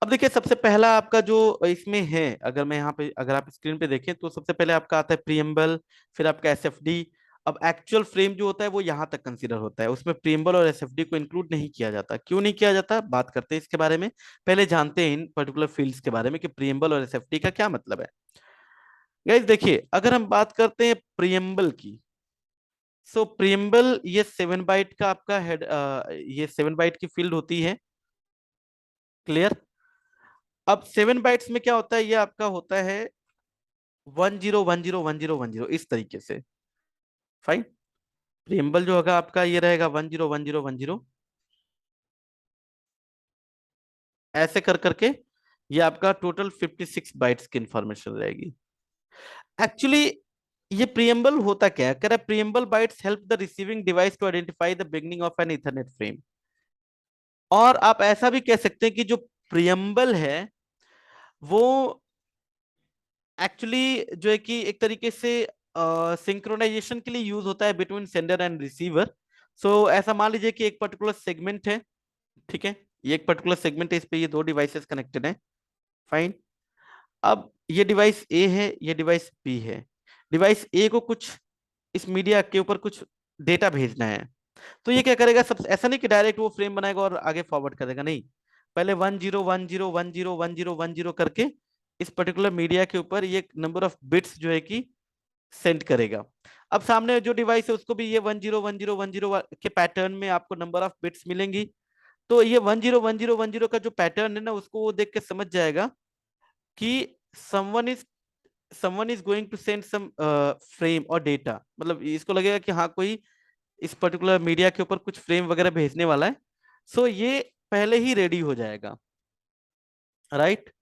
अब देखिए सबसे पहला आपका जो इसमें है, अगर मैं यहाँ पे अगर आप स्क्रीन पे देखें तो सबसे पहले आपका आता है प्रीएम्बल, फिर आपका एसएफडी। अब एक्चुअल फ्रेम जो होता है वो यहाँ तक कंसीडर होता है, उसमें प्रीएम्बल और एसएफडी को इंक्लूड नहीं किया जाता। क्यों नहीं किया जाता, बात करते हैं इसके बारे में। पहले जानते हैं इन पर्टिकुलर फील्ड्स के बारे में कि प्रीएम्बल और एसएफडी का क्या मतलब है। गाइस देखिए अगर हम बात करते हैं प्रीएम्बल की, सो प्रीएम्बल ये 7 बाइट का आपका हेड, ये 7 बाइट की फील्ड होती है। क्लियर। अब 7 बाइट्स में क्या होता है, ये आपका होता है 10101010 इस तरीके से। फाइन। प्रीएम्बल जो होगा आपका ये रहेगा 101010, ऐसे कर करके ये आपका टोटल 56 बाइट्स की इंफॉर्मेशन रहेगी। एक्चुअली ये प्रीएम्बल होता क्या है, कह रहा है preamble bytes help the receiving device to identify the beginning of an Ethernet frame. और आप ऐसा भी कह सकते हैं कि जो प्रीएम्बल है वो एक्चुअली जो है कि एक तरीके से सिंक्रोनाइजेशन के लिए यूज होता है बिटवीन सेंडर एंड रिसीवर। सो ऐसा मान लीजिए कि एक पर्टिकुलर सेगमेंट है, ठीक है, ये एक पर्टिकुलर सेगमेंट है, इस पे ये दो डिवाइसेस कनेक्टेड हैं। फाइन। अब ये डिवाइस ए है, ये डिवाइस बी है। डिवाइस ए को कुछ इस मीडिया के ऊपर कुछ डेटा भेजना है, तो ये क्या करेगा, सब ऐसा नहीं कि डायरेक्ट वो फ्रेम बनाएगा और आगे फॉरवर्ड करेगा, नहीं। पहले 1010101010 करके इस पर्टिकुलर मीडिया के ऊपर ये नंबर ऑफ बिट्स जो है कि सेंड करेगा। अब सामने जो डिवाइस है उसको भी ये 101010 के पैटर्न में आपको नंबर ऑफ बिट्स मिलेंगी। तो ये 101010 का जो पैटर्न है ना, उसको वो देख के समझ जाएगा कि someone is someone is going to send some frame और डेटा, मतलब इसको लगेगा कि हाँ कोई इस पर्टिकुलर मीडिया के ऊपर कुछ फ्रेम वगैरह भेजने वाला है। सो ये पहले ही रेडी हो जाएगा, राइट।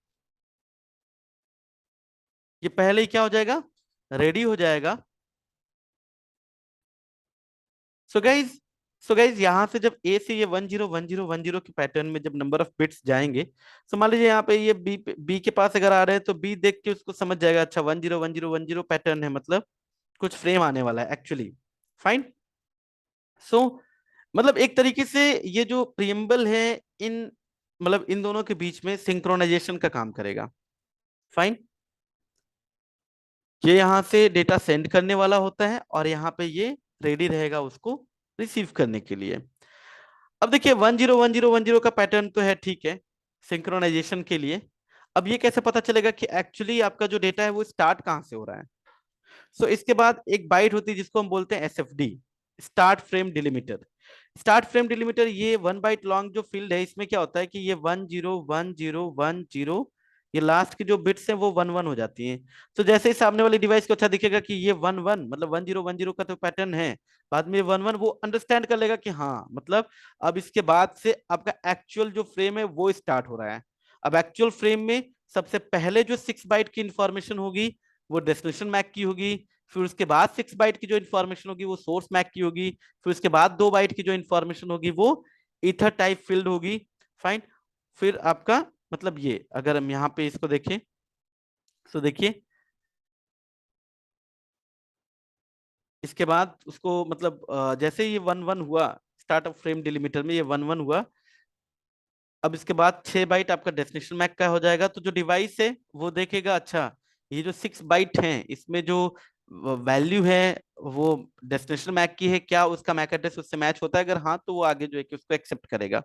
ये पहले ही क्या हो जाएगा, रेडी हो जाएगा। सो गाइज सो गाइज यहाँ से जब ए से ये 101010 के पैटर्न में जब नंबर ऑफ बिट्स जाएंगे, तो मान लीजिए यहाँ पे ये बी के पास अगर आ रहे हैं तो बी देख के उसको समझ जाएगा अच्छा 101010 पैटर्न है, मतलब कुछ फ्रेम आने वाला है एक्चुअली। फाइन। सो मतलब एक तरीके से ये जो प्रियम्बल है इन मतलब इन दोनों के बीच में सिंक्रोनाइजेशन का काम करेगा। फाइन। ये यहाँ से डेटा सेंड करने वाला होता है और यहाँ पे ये रेडी रहेगा उसको रिसीव करने के लिए। अब देखिए 101010 का पैटर्न तो है, ठीक है, सिंक्रोनाइजेशन के लिए। अब ये कैसे पता चलेगा कि एक्चुअली आपका जो डेटा है वो स्टार्ट कहाँ से हो रहा है। सो इसके बाद एक बाइट होती है जिसको हम बोलते हैं SFD, start frame delimiter. Start frame delimiter ये 1 बाइट लॉन्ग जो फील्ड है, इसमें क्या होता है कि ये 101010 ये लास्ट की जो बिट्स हैं वो 11 हो जाती हैं। तो जैसे ही सामने वाली डिवाइस को अच्छा दिखेगा कि ये 11 मतलब 1010 का तो पैटर्न है, बाद में 11 वो अंडरस्टैंड कर लेगा कि हाँ मतलब अब इसके बाद से आपका एक्चुअल जो फ्रेम है वो स्टार्ट हो रहा है। अब एक्चुअल फ्रेम में सबसे पहले जो 6 बाइट की इंफॉर्मेशन होगी वो डेस्टिनेशन मैक की होगी, फिर उसके बाद 6 बाइट की जो इन्फॉर्मेशन होगी वो सोर्स मैक की होगी, फिर उसके बाद 2 बाइट की जो इन्फॉर्मेशन होगी वो ईथर टाइप फील्ड होगी। फाइन। फिर आपका मतलब ये अगर हम यहाँ पे इसको देखें तो देखिए इसके बाद उसको मतलब जैसे ही ये 11 हुआ स्टार्ट ऑफ फ्रेम डिलीमीटर में ये 11 हुआ, अब इसके बाद 6 बाइट आपका डेस्टिनेशन मैक का हो जाएगा। तो जो डिवाइस है वो देखेगा अच्छा ये जो 6 बाइट है इसमें जो वैल्यू है वो डेस्टिनेशन मैक की है, क्या उसका मैक एड्रेस उससे मैच होता है, अगर हाँ तो वो आगे जो है कि उसको एक्सेप्ट करेगा।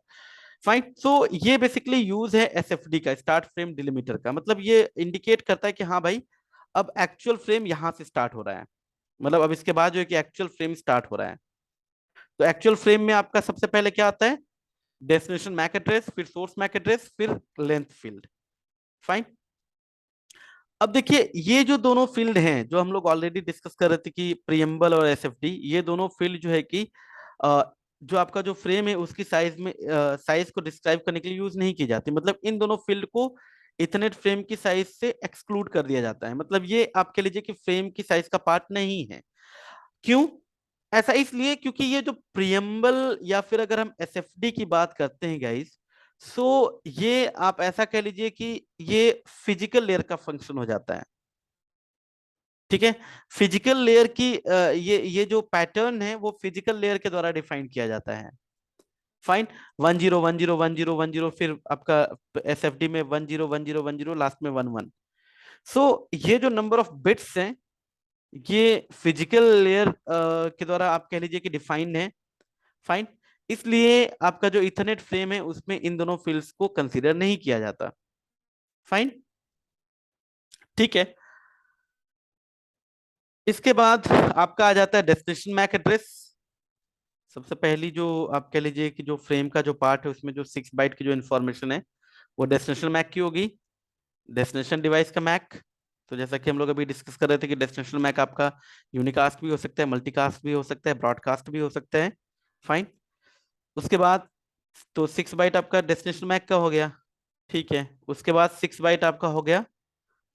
फाइन। सो ये बेसिकली यूज है एसएफडी का, स्टार्ट फ्रेम डिलिमीटर का। मतलब ये इंडिकेट करता है कि हाँ भाई अब एक्चुअल फ्रेम यहां से स्टार्ट हो रहा है, मतलब अब इसके बाद जो है कि एक्चुअल फ्रेम स्टार्ट हो रहा है। तो एक्चुअल फ्रेम में आपका सबसे पहले क्या आता है, डेस्टिनेशन मैक एड्रेस, फिर सोर्स मैक एड्रेस, फिर लेंथ फील्ड। फाइन। अब देखिए ये जो दोनों फील्ड हैं जो हम लोग ऑलरेडी डिस्कस कर रहे थे कि प्रियम्बल और एसएफडी, ये दोनों फील्ड जो है कि अ, जो आपका जो फ्रेम है उसकी साइज में साइज को डिस्क्राइब करने के लिए यूज नहीं की जाती। मतलब इन दोनों फील्ड को इथरनेट फ्रेम की साइज से एक्सक्लूड कर दिया जाता है। मतलब ये आप कह लीजिए कि फ्रेम की साइज का पार्ट नहीं है। क्यों? ऐसा इसलिए क्योंकि ये जो प्रियम्बल या फिर अगर हम एसएफडी की बात करते हैं गाइस, सो ये आप ऐसा कह लीजिए कि ये फिजिकल लेयर का फंक्शन हो जाता है। ठीक है। फिजिकल लेयर की ये जो पैटर्न है वो फिजिकल लेयर के द्वारा डिफाइन किया जाता है। फाइन। 10 10 10 10 10, फिर आपका एसएफडी में 10 10 10 10, लास्ट में 11। सो ये जो नंबर ऑफ बिट्स हैं ये फिजिकल लेयर के द्वारा आप कह लीजिए कि डिफाइंड है। फाइन। इसलिए आपका जो इथरनेट फ्रेम है उसमें इन दोनों फील्ड्स को कंसीडर नहीं किया जाता। फाइन। ठीक है। इसके बाद आपका आ जाता है डेस्टिनेशन मैक एड्रेस। सबसे पहली जो आप कह लीजिए कि जो फ्रेम का जो पार्ट है उसमें जो 6 बाइट की जो इन्फॉर्मेशन है वो डेस्टिनेशन मैक की होगी। डेस्टिनेशन डिवाइस का मैक, तो जैसा कि हम लोग अभी डिस्कस कर रहे थे कि डेस्टिनेशन मैक आपका यूनिकास्ट भी हो सकता है, मल्टीकास्ट भी हो सकता है, ब्रॉडकास्ट भी हो सकता है। फाइन। उसके बाद तो 6 बाइट आपका डेस्टिनेशन मैक का हो गया। ठीक है। उसके बाद 6 बाइट आपका हो गया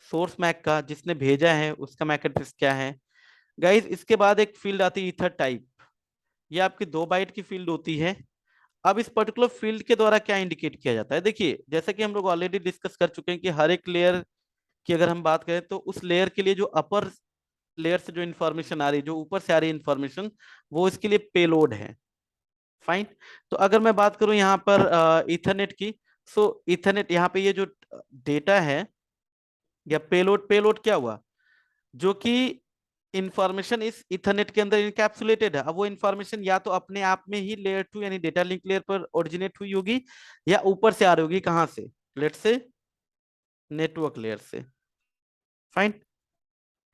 सोर्स मैक का, जिसने भेजा है उसका मैक एड्रेस क्या है। गाइस इसके बाद एक फील्ड आती है ईथर टाइप। ये आपकी 2 बाइट की फील्ड होती है। अब इस पर्टिकुलर फील्ड के द्वारा क्या इंडिकेट किया जाता है, देखिए जैसा कि हम लोग ऑलरेडी डिस्कस कर चुके हैं कि हर एक लेयर की अगर हम बात करें तो उस लेयर के लिए जो अपर लेयर से जो इंफॉर्मेशन आ रही है, जो ऊपर से आ रही इंफॉर्मेशन, वो इसके लिए पेलोड है। फाइन। तो अगर मैं बात करूं यहाँ पर इथरनेट की, सो इथरनेट यहाँ पे ये जो डेटा है या पेलोड, पेलोड क्या हुआ, जो कि इंफॉर्मेशन इस इथरनेट के अंदर इनकैप्सुलेटेड है। अब वो इंफॉर्मेशन या तो अपने आप में ही लेयर 2 यानी डेटा लिंक लेयर पर ओरिजिनेट हुई होगी, या ऊपर से आ रही होगी, कहां से, लेट से नेटवर्क लेयर से। फाइन।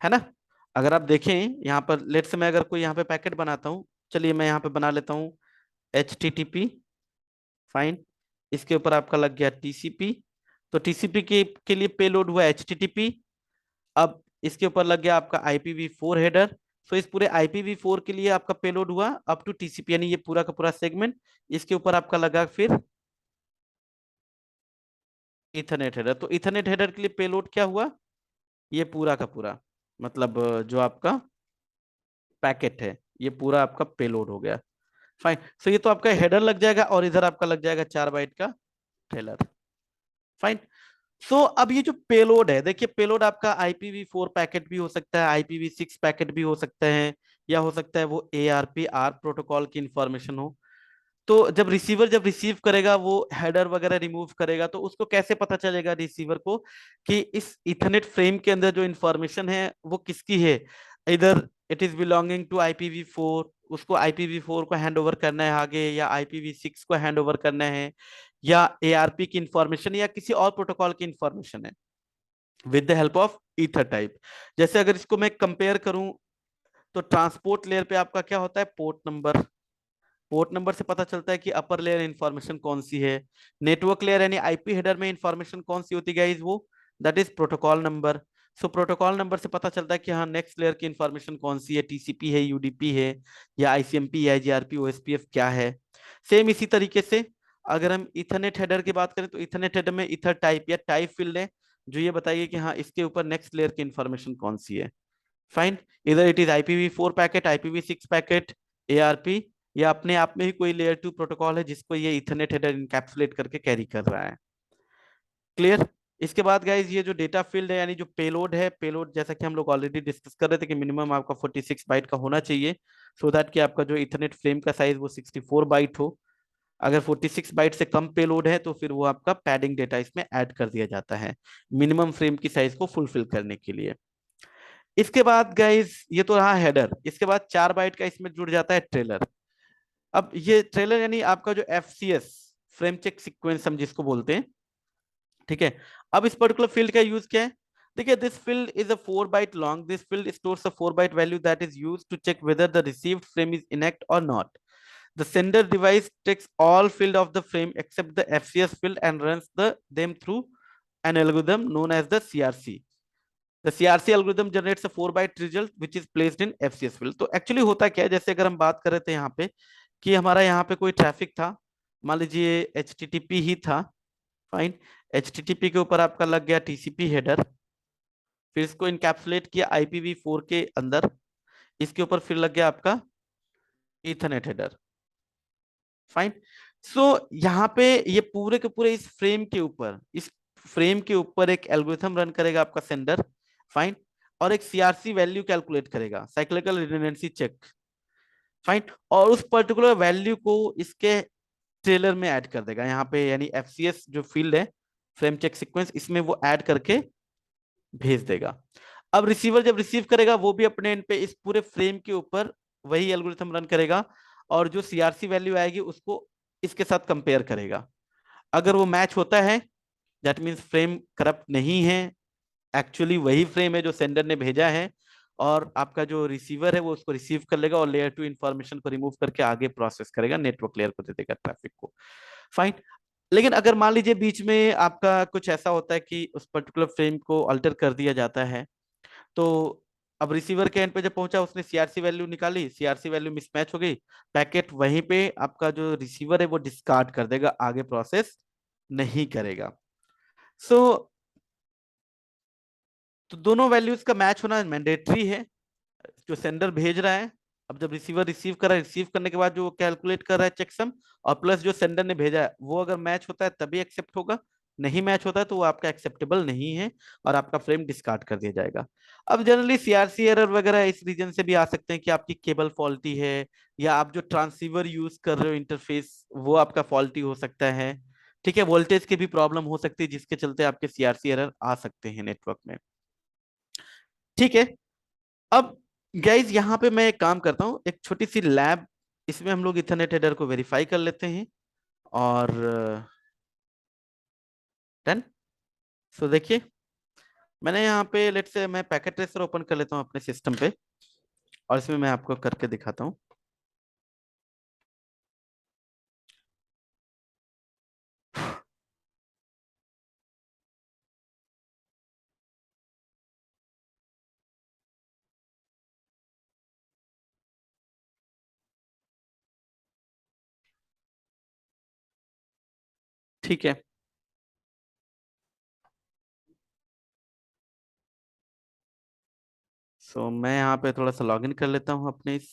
है ना। अगर आप देखें यहाँ पर लेट से मैं अगर कोई यहाँ पे पैकेट बनाता हूँ, चलिए मैं यहाँ पे बना लेता हूँ HTTP। फाइन। इसके ऊपर आपका लग गया TCP। तो TCP के लिए पेलोड हुआ HTTP। अब इसके ऊपर लग गया आपका IPv4 हेडर। सो इस पूरे IPv4 के लिए आपका पेलोड हुआ अप टू TCP, यानी ये पूरा का पूरा सेगमेंट। इसके ऊपर आपका लगा फिर इथरनेट हेडर। तो इथरनेट हेडर के लिए पेलोड क्या हुआ, ये पूरा का पूरा, मतलब जो आपका पैकेट है ये पूरा आपका पेलोड हो गया। फाइन। सो ये तो आपका हेडर लग जाएगा और इधर आपका लग जाएगा 4 बाइट का ट्रेलर। फाइन। सो अब ये जो पेलोड है, देखिए पेलोड आपका IPv4 पैकेट भी हो सकता है, IPv6 पैकेट भी हो सकते हैं, या हो सकता है वो ARP प्रोटोकॉल की इंफॉर्मेशन हो। तो जब रिसीवर जब रिसीव करेगा वो हेडर वगैरह रिमूव करेगा, तो उसको कैसे पता चलेगा रिसीवर को कि इस इथरनेट फ्रेम के अंदर जो इंफॉर्मेशन है वो किसकी है। इधर it is belonging to IPv4, उसको IPv4 को हैंड ओवर करना है आगे, या IPv6 को हैंड ओवर करना है, या ARP की इंफॉर्मेशन या किसी और प्रोटोकॉल की इंफॉर्मेशन है with the help of ether type. जैसे अगर इसको मैं कंपेयर करूं तो ट्रांसपोर्ट लेयर पे आपका क्या होता है, पोर्ट नंबर। पोर्ट नंबर से पता चलता है कि अपर लेयर इंफॉर्मेशन कौन सी है। नेटवर्क लेयर यानी आईपी हेडर में इंफॉर्मेशन कौन सी होती है वो, that is protocol number. So protocol number से पता चलता है कि हाँ नेक्स्ट लेयर की इंफॉर्मेशन कौन सी है, TCP है, UDP है, या ICMP या IGRP OSPF क्या है। सेम इसी तरीके से अगर हम इथरनेट हेडर की बात करें तो इथरनेट हेडर में इथर टाइप या टाइप फील्ड है जो ये बताइए कि हाँ इसके ऊपर नेक्स्ट लेयर की इंफॉर्मेशन कौन सी है। फाइन। इधर it is IPv4 packet, IPv6 packet, ARP, या अपने आप में ही कोई लेयर 2 प्रोटोकॉल है जिसको ये इथरनेट हेडर इनकैप्सुलेट करके कैरी कर रहा है। क्लियर। इसके बाद गाइज ये जो डेटा फील्ड है यानी जो पेलोड है, पेलोड जैसा कि हम लोग ऑलरेडी डिस्कस कर रहे थे कि मिनिमम आपका 46 बाइट का होना चाहिए, सो दैट कि आपका जो इथरनेट फ्रेम का साइज वो 64 बाइट हो। अगर 46 बाइट से कम पेलोड है तो फिर वो आपका पैडिंग डेटा इसमें ऐड कर दिया जाता है मिनिमम फ्रेम की साइज को फुलफिल करने के लिए। इसके बाद गाइस ये तो रहा हेडर, इसके बाद 4 बाइट का इसमें जुड़ जाता है ट्रेलर। अब ये ट्रेलर यानी आपका जो FCS, फ्रेम चेक सीक्वेंस हम जिसको बोलते हैं, ठीक है। अब इस पर्टिकुलर फील्ड का यूज क्या है? देखिए, this field is a 4 byte long, this field stores a 4 byte value that is used to check whether the received frame is intact और not. The sender device takes all field of the frame except the FCS field and runs them through an algorithm known as the CRC. The CRC algorithm generates a 4 byte result which is placed in FCS field. तो एक्चुअली होता क्या है, जैसे अगर हम बात कर रहे थे यहाँ पे कि हमारा यहाँ पे कोई ट्रैफिक था, मान लीजिए HTTP ही था, फाइन। HTTP के ऊपर आपका लग गया TCP हेडर, फिर इसको इनकैप्सुलेट किया IPv4 के अंदर, इसके ऊपर फिर लग गया आपका ईथरनेट हेडर, फाइन। सो यहाँ पे ये पूरे के पूरे इस फ्रेम के ऊपर एक एल्गोरिथम रन करेगा आपका सेंडर, फाइन, और एक CRC वैल्यू कैलकुलेट करेगा, साइक्लिकल रिडंडेंसी चेक, फाइन, और उस पर्टिकुलर वैल्यू को इसके ट्रेलर में ऐड कर देगा यहाँ पे, यानी FCS जो फील्ड है, फ्रेम चेक सीक्वेंस, इसमें वो ऐड करके भेज देगा। अब रिसीवर जब रिसीव करेगा वो भी अपने एंड पे इस पूरे फ्रेम के ऊपर वही एल्गोरिथम रन करेगा और जो CRC वैल्यू आएगी उसको इसके साथ कंपेयर करेगा। अगर वो मैच होता है दैट मीन्स फ्रेम करप्ट नहीं है, एक्चुअली वही फ्रेम है जो सेंडर ने भेजा है, और आपका जो रिसीवर है वो उसको रिसीव कर लेगा और लेयर 2 इंफॉर्मेशन को रिमूव करके आगे प्रोसेस करेगा, नेटवर्क लेयर को दे देगा ट्रैफिक को, फाइन। लेकिन अगर मान लीजिए बीच में आपका कुछ ऐसा होता है कि उस पर्टिकुलर फ्रेम को अल्टर कर दिया जाता है, तो अब रिसीवर के एंड पे जब पहुंचा उसने CRC वैल्यू निकाली, CRC वैल्यू मिसमैच हो गई, पैकेट वहीं पे आपका जो रिसीवर है वो डिस्कार्ड कर देगा, आगे प्रोसेस नहीं करेगा। सो तो दोनों वैल्यूज का मैच होना मैंडेटरी है, जो सेंडर भेज रहा है, अब जब रिसीवर रिसीव कर रहा है, रिसीव करने के बाद जो कैलकुलेट कर रहा है चेकसम, और प्लस जो सेंडर ने भेजा है वो अगर मैच होता है तभी एक्सेप्ट होगा, नहीं मैच होता है तो वो आपका एक्सेप्टेबल नहीं है और आपका फ्रेम डिस्कार्ड कर दिया जाएगा। अब जनरली CRC एरर वगैरह इस रीजन से भी आ सकते हैं कि आपकी केबल फॉल्टी है, या आप जो ट्रांसीवर यूज कर रहे हो इंटरफेस वो आपका फॉल्टी हो सकता है, ठीक है, वोल्टेज की भी प्रॉब्लम हो सकती है जिसके चलते आपके CRC एरर आ सकते हैं नेटवर्क में, ठीक है। अब गाइज यहाँ पे मैं एक काम करता हूँ, एक छोटी सी लैब, इसमें हम लोग इथरनेट हेडर को वेरीफाई कर लेते हैं, और डन। सो देखिए, मैंने यहाँ पे लेट से मैं पैकेट ट्रेसर ओपन कर लेता हूँ अपने सिस्टम पे, और इसमें मैं आपको करके दिखाता हूँ। ठीक है, सो मैं यहाँ पे थोड़ा सा लॉगिन कर लेता हूँ अपने इस,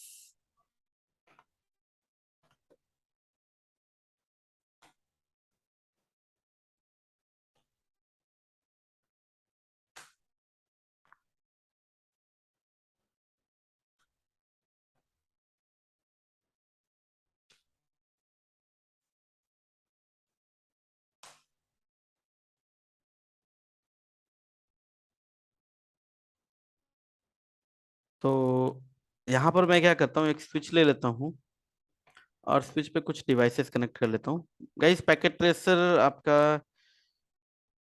तो यहाँ पर मैं क्या करता हूँ, एक स्विच ले लेता हूँ और स्विच पे कुछ डिवाइसेस कनेक्ट कर लेता हूँ। गाइस, पैकेट ट्रेसर आपका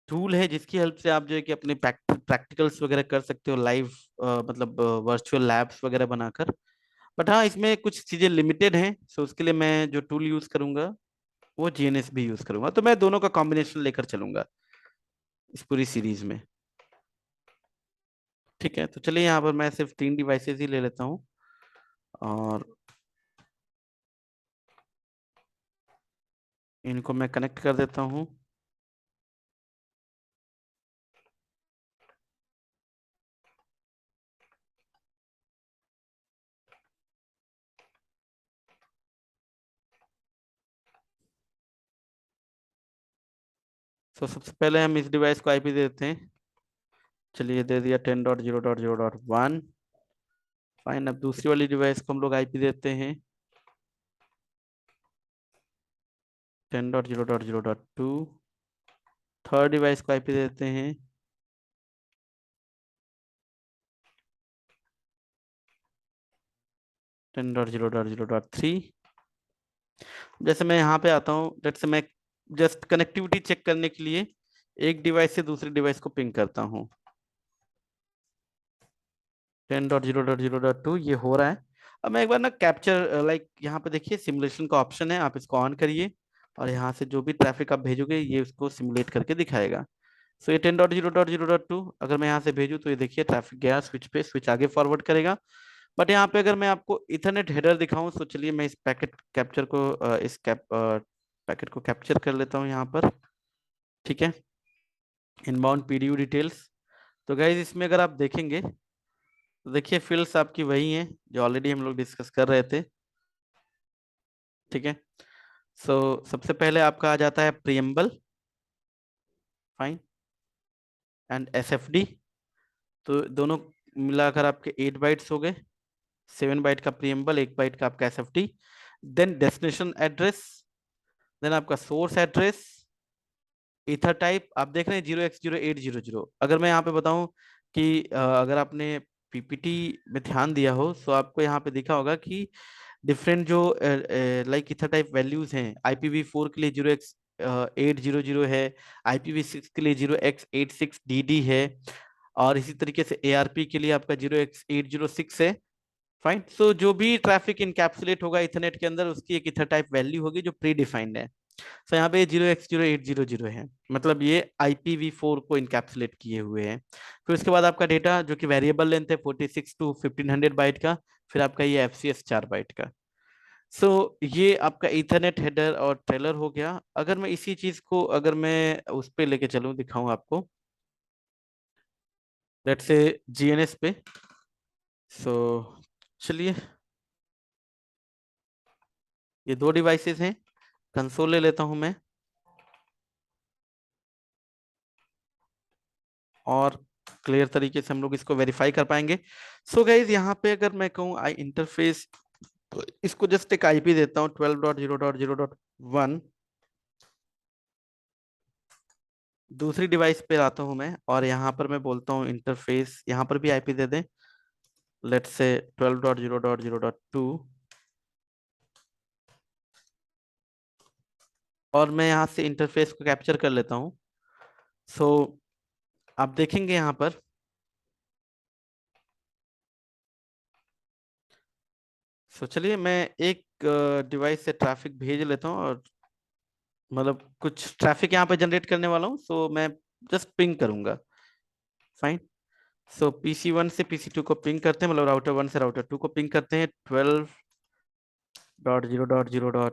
टूल है जिसकी हेल्प से आप जो है कि अपने प्रैक्टिकल्स वगैरह कर सकते हो लाइव, मतलब वर्चुअल लैब्स वगैरह बनाकर। बट हाँ, इसमें कुछ चीजें लिमिटेड हैं, सो उसके लिए मैं जो टूल यूज करूंगा वो GNS भी यूज करूंगा, तो मैं दोनों का कॉम्बिनेशन लेकर चलूंगा इस पूरी सीरीज में, ठीक है। तो चलिए यहाँ पर मैं सिर्फ 3 डिवाइसेस ही ले लेता हूँ, और इनको मैं कनेक्ट कर देता हूँ। तो सबसे पहले हम इस डिवाइस को IP देते हैं, चलिए दे दिया 10.0.0.1, फाइन। अब दूसरी वाली डिवाइस को हम लोग IP देते हैं 10.0.0.2, थर्ड डिवाइस को आईपी देते हैं 10.0.0.3। जैसे मैं यहाँ पे आता हूँ, जैसे मैं जस्ट कनेक्टिविटी चेक करने के लिए एक डिवाइस से दूसरी डिवाइस को पिंग करता हूँ। 10.0.0.2 ये हो रहा है। अब मैं एक बार ना कैप्चर लाइक यहाँ पे देखिए सिमुलेशन का ऑप्शन है, आप इसको ऑन करिए और यहाँ से जो भी ट्रैफिक आप भेजोगे ये उसको सिमुलेट करके दिखाएगा। सो ये 10.0.0.2 अगर मैं यहाँ से भेजूँ तो ये देखिए ट्रैफिक गया स्विच पे, स्विच आगे फॉरवर्ड करेगा। बट यहाँ पे अगर मैं आपको इथरनेट हेडर दिखाऊं तो चलिए मैं इस पैकेट कैप्चर को पैकेट को कैप्चर कर लेता हूँ यहाँ पर। ठीक है, इनबाउंड पीडीयू डिटेल्स। तो गाइज इसमें अगर आप देखेंगे तो देखिए फील्ड्स आपकी वही हैं जो ऑलरेडी हम लोग डिस्कस कर रहे थे। ठीक है, सो सबसे पहले आपका आ जाता है प्रियम्बल, फाइन, एंड एसएफडी। तो दोनों मिलाकर आपके 8 बाइट्स हो गए, 7 बाइट का प्रियम्बल, 1 बाइट का आपका SFD. Then destination address, then आपका सोर्स एड्रेस, ईथर टाइप आप देख रहे हैं 0x0800। अगर मैं यहाँ पे बताऊं कि अगर आपने पीपीटी में ध्यान दिया हो तो आपको यहाँ पे दिखा होगा कि डिफरेंट जो लाइक ईथर टाइप वैल्यूज हैं, IPv4 के लिए 0x800 है, IPv6 के लिए 0x86DD है, और इसी तरीके से ARP के लिए आपका 0x806 है। फाइन, सो जो भी ट्रैफिक इनकैप्सुलेट होगा इथरनेट के अंदर उसकी एक ईथर टाइप वैल्यू होगी जो प्री डिफाइंड है। तो यहाँ पे 0x0800 है, मतलब ये IPv4 को इनकैप्सुलेट किए हुए हैं। फिर उसके बाद आपका डेटा जो कि वेरिएबल लेंथ है 46 to 1500 बाइट का, फिर आपका ये FCS 4 बाइट का। सो ये आपका इथरनेट हेडर और ट्रेलर हो गया। अगर मैं इसी चीज को अगर मैं उस पे लेके चलूं, दिखाऊं आपको, लेट्स से GNS पे। सो चलिए, ये दो डिवाइसेस हैं, कंसोल ले लेता हूं मैं और क्लियर तरीके से हम लोग इसको वेरीफाई कर पाएंगे। सो गाइज यहाँ पे अगर मैं कहूँ आई इंटरफेस, तो इसको जस्ट एक आईपी देता हूँ 12.0.0.1। दूसरी डिवाइस पे आता हूँ मैं और यहाँ पर मैं बोलता हूँ इंटरफेस, यहाँ पर भी आईपी दे दें, लेट्स से 12.0.0.2। और मैं यहाँ से इंटरफेस को कैप्चर कर लेता हूँ। सो आप देखेंगे यहाँ पर, सो चलिए मैं एक डिवाइस से ट्रैफिक भेज लेता हूँ और मतलब कुछ ट्रैफिक यहाँ पे जनरेट करने वाला हूँ, सो मैं जस्ट पिंग करूंगा। फाइन, सो PC1 से PC2 को पिंग करते हैं, मतलब राउटर 1 से राउटर 2 को पिंग करते हैं 12.0.0.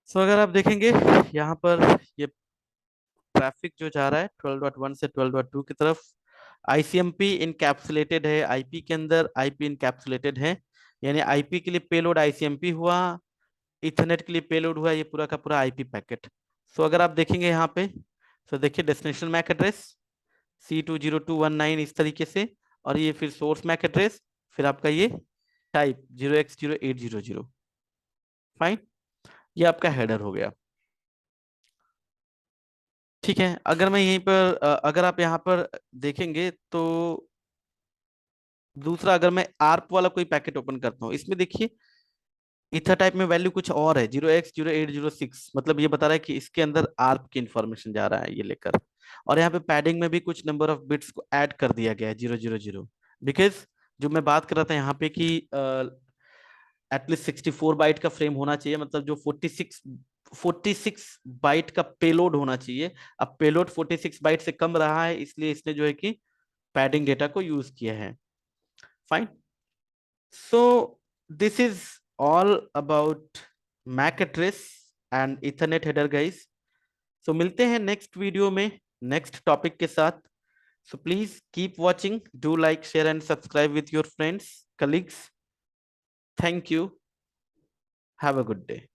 सो अगर आप देखेंगे यहाँ पर ये ट्रैफिक जो जा रहा है 12.1 से 12.2 की तरफ, ICMP इनकैप्सुलेटेड है आईपी के अंदर, आईपी इनकैप्सुलेटेड है, यानी आईपी के लिए पेलोड ICMP हुआ, इथरनेट के लिए पेलोड हुआ ये पूरा का पूरा आईपी पैकेट। सो अगर आप देखेंगे यहाँ पे, तो देखिए डेस्टिनेशन मैक एड्रेस C20219 इस तरीके से, और ये फिर सोर्स मैक एड्रेस, फिर आपका ये टाइप 0x0800। फाइन, ये आपका हेडर हो गया। ठीक है, अगर मैं यहीं पर अगर आप यहाँ पर देखेंगे तो दूसरा, अगर मैं आर्प वाला कोई पैकेट ओपन करता हूँ, इसमें देखिए इथर टाइप में वैल्यू कुछ और है 0x0806, मतलब ये बता रहा है कि इसके अंदर आर्प की इंफॉर्मेशन जा रहा है ये लेकर। और यहाँ पे पैडिंग में भी कुछ नंबर ऑफ बिट्स को ऐड कर दिया गया है 000, बिकॉज जो मैं बात कर रहा था यहाँ पे कि एटलीस्ट 64 बाइट का फ्रेम होना चाहिए, मतलब जो 46 बाइट का पेलोड होना चाहिए। अब पेलोड 46 बाइट से कम रहा है, इसलिए इसने जो है कि पैडिंग डेटा को यूज किया है। Fine, so this is all about MAC address and ethernet header guys. So मिलते हैं नेक्स्ट वीडियो में नेक्स्ट टॉपिक के साथ। So please keep watching, do like, share and subscribe with your friends, colleagues. Thank you, have a good day.